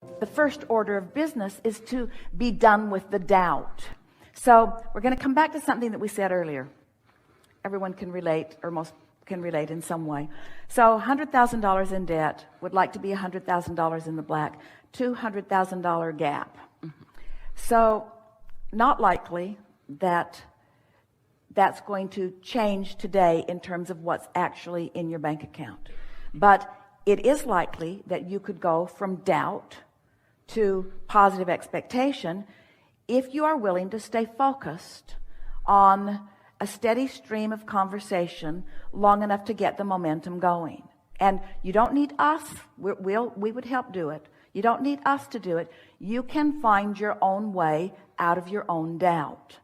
The first order of business is to be done with the doubt. So we're going to come back to something that we said earlier. Everyone can relate, or most can relate in some way. So $100,000 in debt, would like to be $100,000 in the black, $200,000 gap. So not likely that that's going to change today in terms of what's actually in your bank account. But it is likely that you could go from doubt to positive expectation if you are willing to stay focused on a steady stream of conversation long enough to get the momentum going. And you don't need us. We would help do it. You don't need us to do it. You can find your own way out of your own doubt.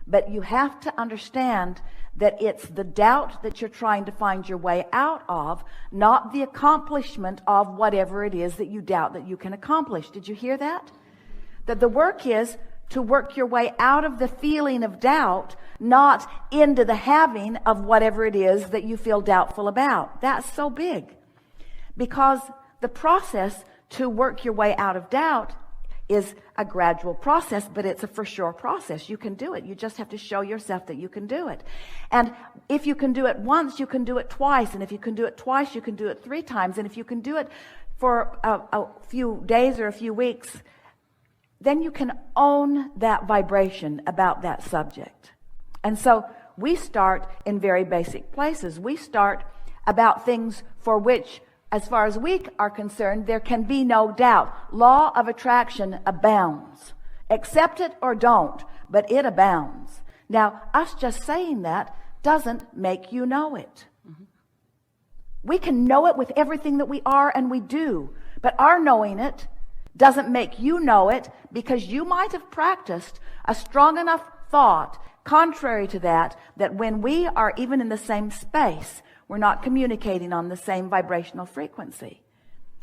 But you have to understand that it's the doubt that you're trying to find your way out of, not the accomplishment of whatever it is that you doubt that you can accomplish. Did you hear that? That the work is to work your way out of the feeling of doubt, not into the having of whatever it is that you feel doubtful about. That's so big. Because the process to work your way out of doubt is a gradual process, but it's a for sure process. You can do it. You just have to show yourself that you can do it. And if you can do it once, you can do it twice. And if you can do it twice, you can do it 3 times. And if you can do it for a few days or a few weeks, then you can own that vibration about that subject. And so we start in very basic places. We start about things for which, as far as we are concerned, there can be no doubt. Law of attraction abounds. Accept it or don't, but it abounds. Now, us just saying that doesn't make you know it. We can know it with everything that we are and we do, but our knowing it doesn't make you know it, because you might have practiced a strong enough thought contrary to that, that when we are even in the same space, we're not communicating on the same vibrational frequency.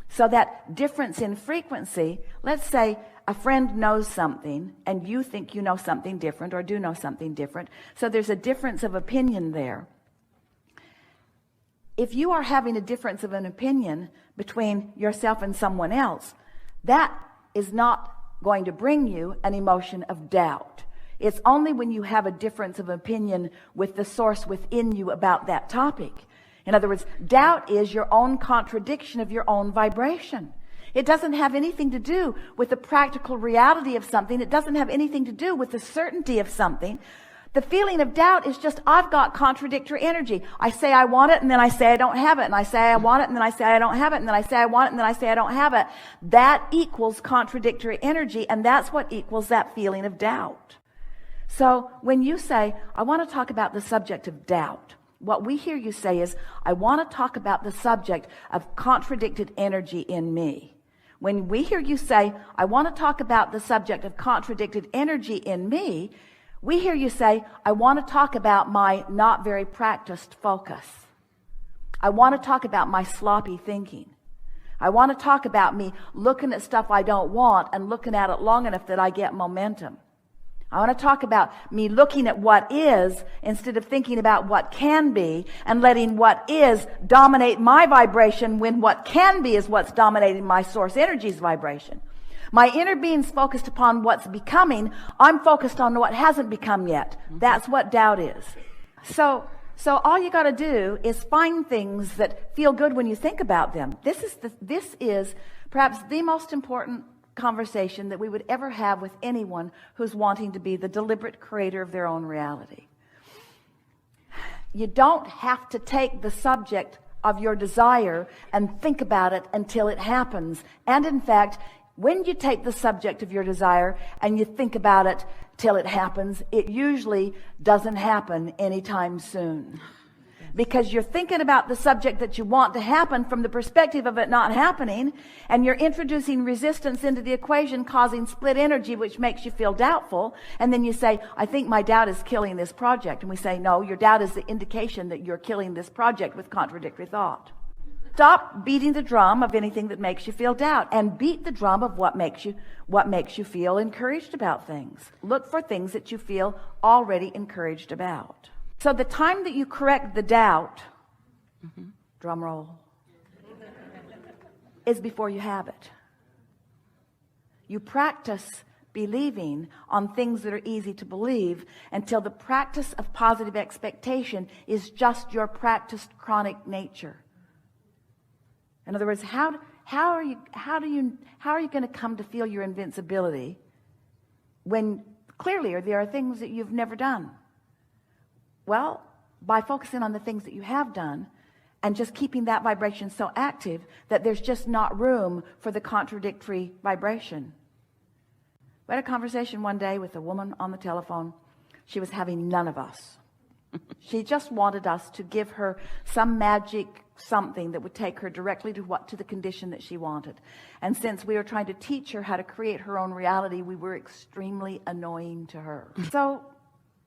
So that difference in frequency, let's say a friend knows something and you think you know something different or do know something different. So there's a difference of opinion there. If you are having a difference of an opinion between yourself and someone else, that is not going to bring you an emotion of doubt. It's only when you have a difference of opinion with the source within you about that topic. In other words, doubt is your own contradiction of your own vibration. It doesn't have anything to do with the practical reality of something. It doesn't have anything to do with the certainty of something. The feeling of doubt is just, I've got contradictory energy. I say I want it, and then I say I don't have it. And I say I want it, and then I say I don't have it. And then I say I want it, and then I say I don't have it. That equals contradictory energy, and that's what equals that feeling of doubt. So when you say, I want to talk about the subject of doubt, what we hear you say is, I want to talk about the subject of contradicted energy in me. When we hear you say, I want to talk about the subject of contradicted energy in me, we hear you say, I want to talk about my not very practiced focus. I want to talk about my sloppy thinking. I want to talk about me looking at stuff I don't want and looking at it long enough that I get momentum. I want to talk about me looking at what is instead of thinking about what can be, and letting what is dominate my vibration when what can be is what's dominating my source energy's vibration. My inner being's focused upon what's becoming. I'm focused on what hasn't become yet. That's what doubt is. So all you got to do is find things that feel good when you think about them. This is perhaps the most important conversation that we would ever have with anyone who's wanting to be the deliberate creator of their own reality. You don't have to take the subject of your desire and think about it until it happens. And in fact, when you take the subject of your desire and you think about it till it happens, it usually doesn't happen anytime soon. Because you're thinking about the subject that you want to happen from the perspective of it not happening, and you're introducing resistance into the equation, causing split energy, which makes you feel doubtful. And then you say, I think my doubt is killing this project. And we say, no, your doubt is the indication that you're killing this project with contradictory thought. Stop beating the drum of anything that makes you feel doubt, and beat the drum of what makes you feel encouraged about things. Look for things that you feel already encouraged about. So the time that you correct the doubt, drum roll, is before you have it. You practice believing on things that are easy to believe until the practice of positive expectation is just your practiced chronic nature. In other words, how are you going to come to feel your invincibility when clearly there are things that you've never done? Well, by focusing on the things that you have done and just keeping that vibration so active that there's just not room for the contradictory vibration. We had a conversation one day with a woman on the telephone. She was having none of us. She just wanted us to give her some magic something that would take her directly to the condition that she wanted. And since we were trying to teach her how to create her own reality, we were extremely annoying to her. So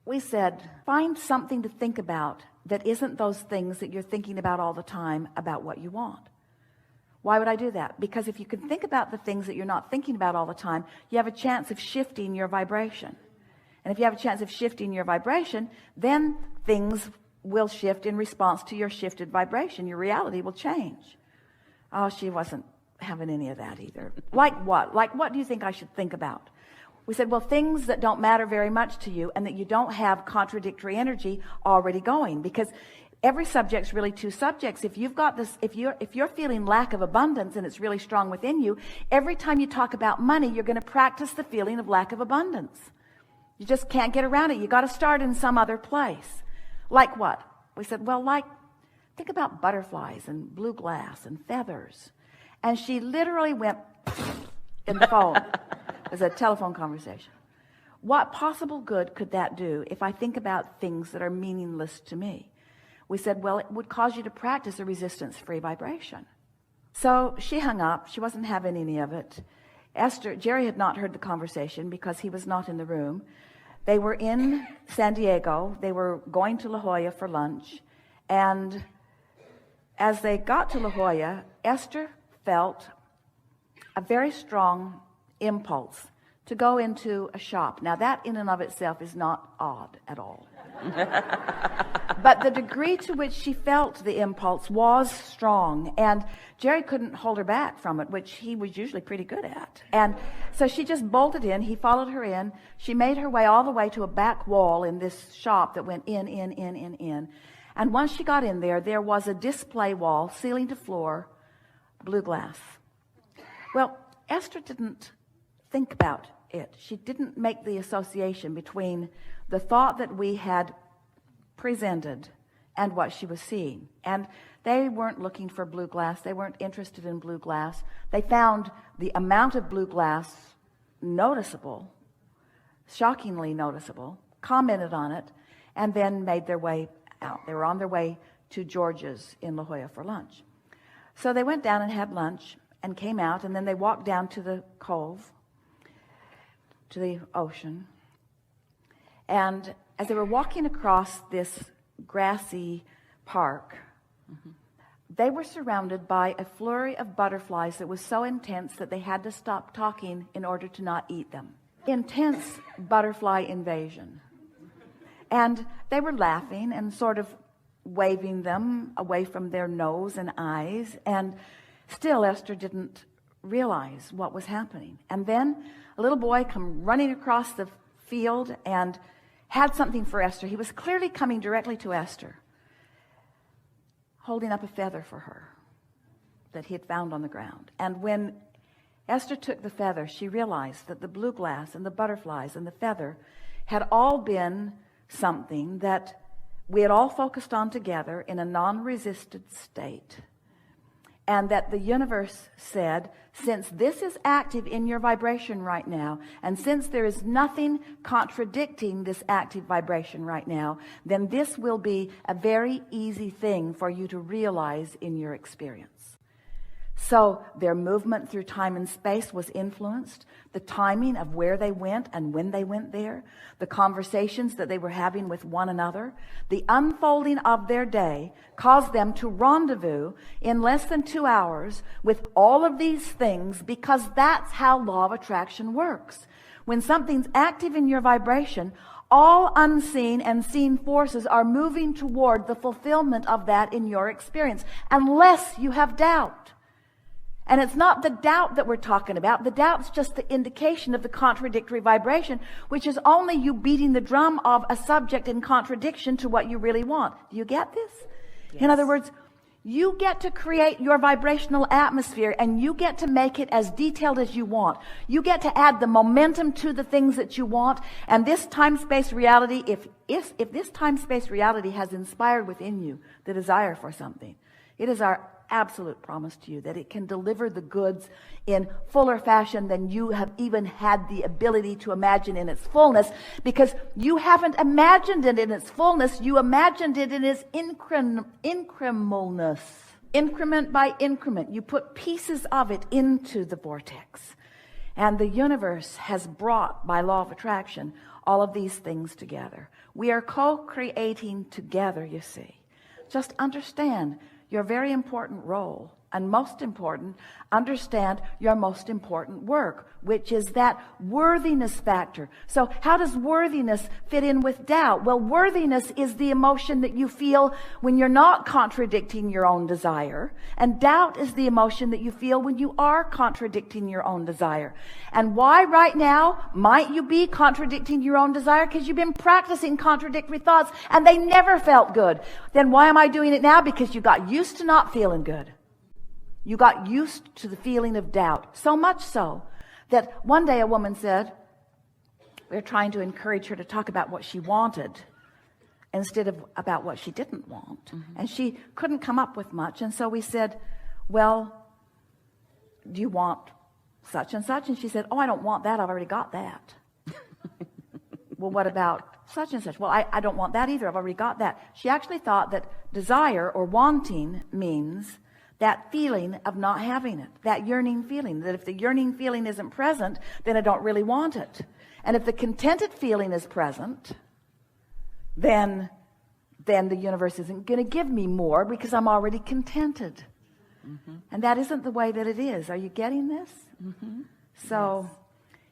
we said, find something to think about that isn't those things that you're thinking about all the time about what you want. Why would I do that? Because if you can think about the things that you're not thinking about all the time, you have a chance of shifting your vibration. And if you have a chance of shifting your vibration, then things will shift in response to your shifted vibration. Your reality will change. Oh, she wasn't having any of that either. Like what? Like what do you think I should think about? We said, well, things that don't matter very much to you and that you don't have contradictory energy already going, because every subject's really two subjects. If you've got this, if you're feeling lack of abundance and it's really strong within you, every time you talk about money, you're going to practice the feeling of lack of abundance. You just can't get around it. You got to start in some other place. Like what? We said, well, think about butterflies and blue glass and feathers. And she literally went in the phone. It was a telephone conversation. What possible good could that do if I think about things that are meaningless to me? We said, well, it would cause you to practice a resistance-free vibration. So she hung up. She wasn't having any of it. Jerry had not heard the conversation because he was not in the room. They were in San Diego. They were going to La Jolla for lunch. And as they got to La Jolla, Esther felt a very strong impulse to go into a shop. Now that in and of itself is not odd at all. But the degree to which she felt the impulse was strong, and Jerry couldn't hold her back from it, which he was usually pretty good at. And so she just bolted in. He followed her in. She made her way all the way to a back wall in this shop that went in. And once she got in there, there was a display wall, ceiling to floor, blue glass. Well, Esther didn't think about it. She didn't make the association between the thought that we had presented and what she was seeing. And they weren't looking for blue glass. They weren't interested in blue glass. They found the amount of blue glass noticeable, shockingly noticeable, commented on it, and then made their way out. They were on their way to George's in La Jolla for lunch. So they went down and had lunch and came out, and then they walked down to the cove, to the ocean. And as they were walking across this grassy park, they were surrounded by a flurry of butterflies that was so intense that they had to stop talking in order to not eat them. Intense butterfly invasion. And they were laughing and sort of waving them away from their nose and eyes. And still Esther didn't realize what was happening. And then a little boy come running across the field and had something for Esther. He was clearly coming directly to Esther, holding up a feather for her that he had found on the ground. And when Esther took the feather, she realized that the blue glass and the butterflies and the feather had all been something that we had all focused on together in a non-resisted state. And that the universe said, since this is active in your vibration right now, and since there is nothing contradicting this active vibration right now, then this will be a very easy thing for you to realize in your experience. So their movement through time and space was influenced. The timing of where they went and when they went there. The conversations that they were having with one another. The unfolding of their day caused them to rendezvous in less than 2 hours with all of these things, because that's how law of attraction works. When something's active in your vibration, all unseen and seen forces are moving toward the fulfillment of that in your experience, unless you have doubt. And it's not the doubt that we're talking about. The doubt's just the indication of the contradictory vibration, which is only you beating the drum of a subject in contradiction to what you really want. Do you get this? Yes. In other words, you get to create your vibrational atmosphere, and you get to make it as detailed as you want. You get to add the momentum to the things that you want. And this time-space reality, if this time-space reality has inspired within you the desire for something, it is our absolute promise to you that it can deliver the goods in fuller fashion than you have even had the ability to imagine in its fullness, because you haven't imagined it in its fullness. You imagined it in its incrementalness. Increment by increment, you put pieces of it into the vortex, and the universe has brought, by law of attraction, all of these things together. We are co-creating together, you see. Just understand your very important role, and most important, understand your most important work, which is that worthiness factor. So how does worthiness fit in with doubt? Well, worthiness is the emotion that you feel when you're not contradicting your own desire, and doubt is the emotion that you feel when you are contradicting your own desire. And why right now might you be contradicting your own desire? Because you've been practicing contradictory thoughts and they never felt good. Then why am I doing it now? Because you got used to not feeling good. You got used to the feeling of doubt, so much so that one day a woman said, we were trying to encourage her to talk about what she wanted instead of about what she didn't want. Mm-hmm. And she couldn't come up with much. And so we said, well, do you want such and such? And she said, oh, I don't want that. I've already got that. Well, what about such and such? Well, I don't want that either. I've already got that. She actually thought that desire or wanting means that feeling of not having it, that yearning feeling, that if the yearning feeling isn't present, then I don't really want it. And if the contented feeling is present, then the universe isn't going to give me more because I'm already contented. Mm-hmm. And that isn't the way that it is. Are you getting this? Mm-hmm. So yes.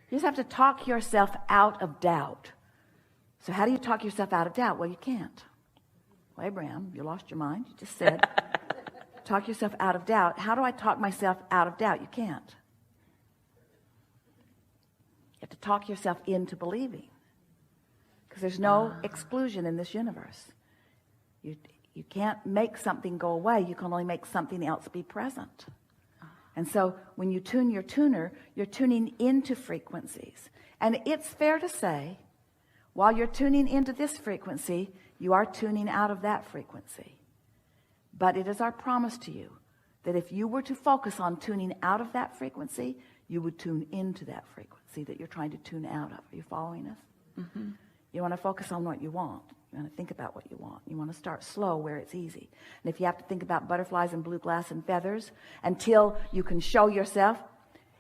You just have to talk yourself out of doubt. So how do you talk yourself out of doubt? Well, you can't. Well, Abraham, you lost your mind. You just said... Talk yourself out of doubt. How do I talk myself out of doubt? You can't. You have to talk yourself into believing, because there's no exclusion in this universe. You can't make something go away. You can only make something else be present. And so when you tune your tuner, you're tuning into frequencies. And it's fair to say, while you're tuning into this frequency, you are tuning out of that frequency. But it is our promise to you that if you were to focus on tuning out of that frequency, you would tune into that frequency that you're trying to tune out of. Are you following us? Mm-hmm. You want to focus on what you want. You want to think about what you want. You want to start slow where it's easy. And if you have to think about butterflies and blue glass and feathers until you can show yourself,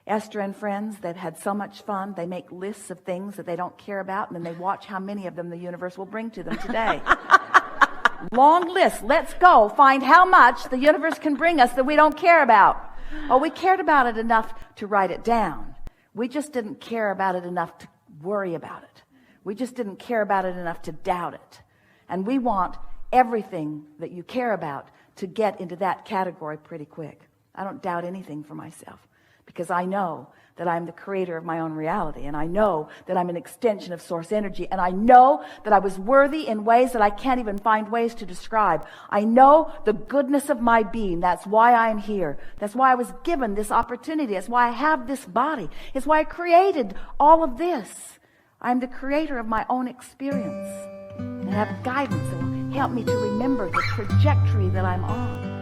Esther and friends, they've had so much fun. They make lists of things that they don't care about, and then they watch how many of them the universe will bring to them today. Long list. Let's go find how much the universe can bring us that we don't care about. Oh, we cared about it enough to write it down. We just didn't care about it enough to worry about it. We just didn't care about it enough to doubt it. And we want everything that you care about to get into that category pretty quick. I don't doubt anything for myself, because I know that I'm the creator of my own reality, and I know that I'm an extension of source energy, and I know that I was worthy in ways that I can't even find ways to describe. I know the goodness of my being. That's why I'm here. That's why I was given this opportunity. That's why I have this body. It's why I created all of this. I'm the creator of my own experience, and I have guidance that will help me to remember the trajectory that I'm on.